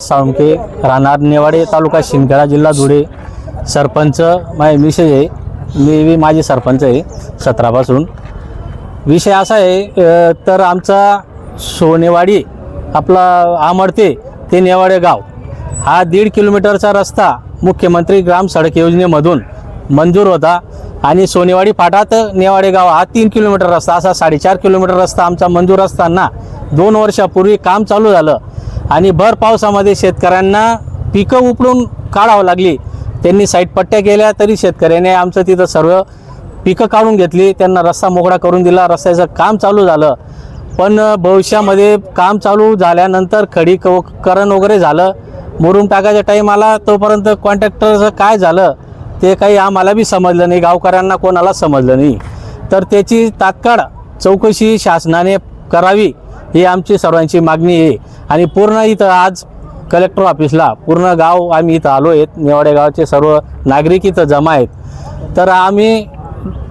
साळुंके, राहणार नेवाडे, तालुका शिंदखेडा, जिल्हा धुळे. सरपंच माझे विषय आहे, मी माजी सरपंच आहे 17 पासून. विषय असा आहे, तर आमचा सोनेवाडी आपला आमडते ते नेवाडे गाव हा 1.5 किलोमीटरचा रस्ता मुख्यमंत्री ग्राम सडक योजनेमधून मंजूर होता आणि सोनेवाडी फाटा तर नेवाडे गाव हा 3 किलोमीटर रस्ता, असा 4.5 किलोमीटर रस्ता आमचा मंजूर असताना 2 वर्षापूर्वी काम चालू झालं आणि भर पावसामध्ये शेतकऱ्यांना पिकं उपडून काढावं लागली. त्यांनी साईड पट्ट्या केल्या तरी शेतकऱ्याने आमचं तिथं सर्व पिकं काढून घेतली, त्यांना रस्ता मोकळा करून दिला, रस्त्याचं काम चालू झालं. पण भविष्यामध्ये काम चालू झाल्यानंतर खडीकरण वगैरे झालं, मुरुम टाकायचा टाईम आला, तोपर्यंत कॉन्ट्रॅक्टरचं काय झालं ते काही आम्हाला बी समजलं नाही, गावकऱ्यांना कोणाला समजलं नाही. तर त्याची तात्काळ चौकशी शासनाने करावी ही आमची सर्वांची मागणी आहे. आणि पूर्ण इथं आज कलेक्टर ऑफिसला पूर्ण गाव आम्ही इथं आलो आहेत, नेवाडे गावाचे सर्व नागरिक इथं जमा आहेत. तर आम्ही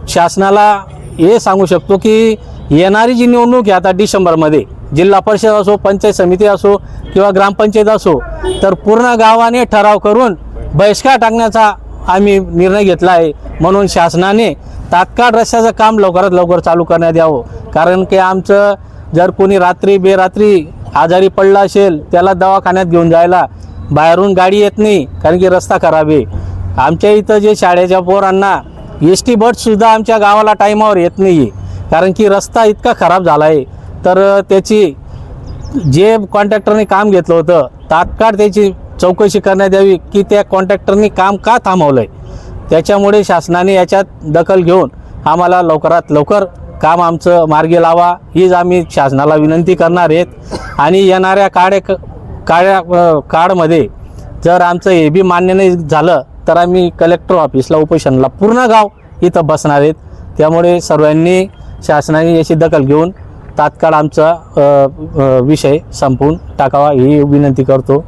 शासनाला हे सांगू शकतो की येणारी जी निवडणूक आहे आता डिसेंबरमध्ये, जिल्हा परिषद असो, पंचायत समिती असो किंवा ग्रामपंचायत असो, तर पूर्ण गावाने ठराव करून बहिष्कार टाकण्याचा आम्ही निर्णय घेतला आहे. म्हणून शासनाने तात्काळ रस्त्याचं काम लवकरात लवकर चालू करण्यात यावं. कारण की आमचं जर कोणी रात्री बेरात्री आजारी पडला असेल, त्याला दवाखान्यात घेऊन जायला बाहेरून गाडी येत नाही, कारण की रस्ता खराब आहे. आमच्या इथं जे शाळेच्या पोरांना ST बससुद्धा आमच्या गावाला टाईमावर येत नाही आहे, कारण की रस्ता इतका खराब झाला आहे. तर त्याची जे कॉन्ट्रॅक्टरने काम घेतलं होतं तात्काळ त्याची चौकशी करण्यात यावी की त्या कॉन्ट्रॅक्टरने काम का थांबवलं आहे. त्याच्यामुळे शासनाने याच्यात दखल घेऊन आम्हाला लवकरात लवकर काम आमचं मार्गी लावा हीच आम्ही शासनाला विनंती करणार आहेत. आणि येणाऱ्या काळामध्ये जर आमचं हे बी मान्य नाही झालं तर आम्ही कलेक्टर ऑफिसला उपोषणाला पूर्ण गाव इथं बसणार आहेत. त्यामुळे सर्वांनी शासनाने याची दखल घेऊन तात्काळ आमचा विषय संपवून टाकावा ही विनंती करतो.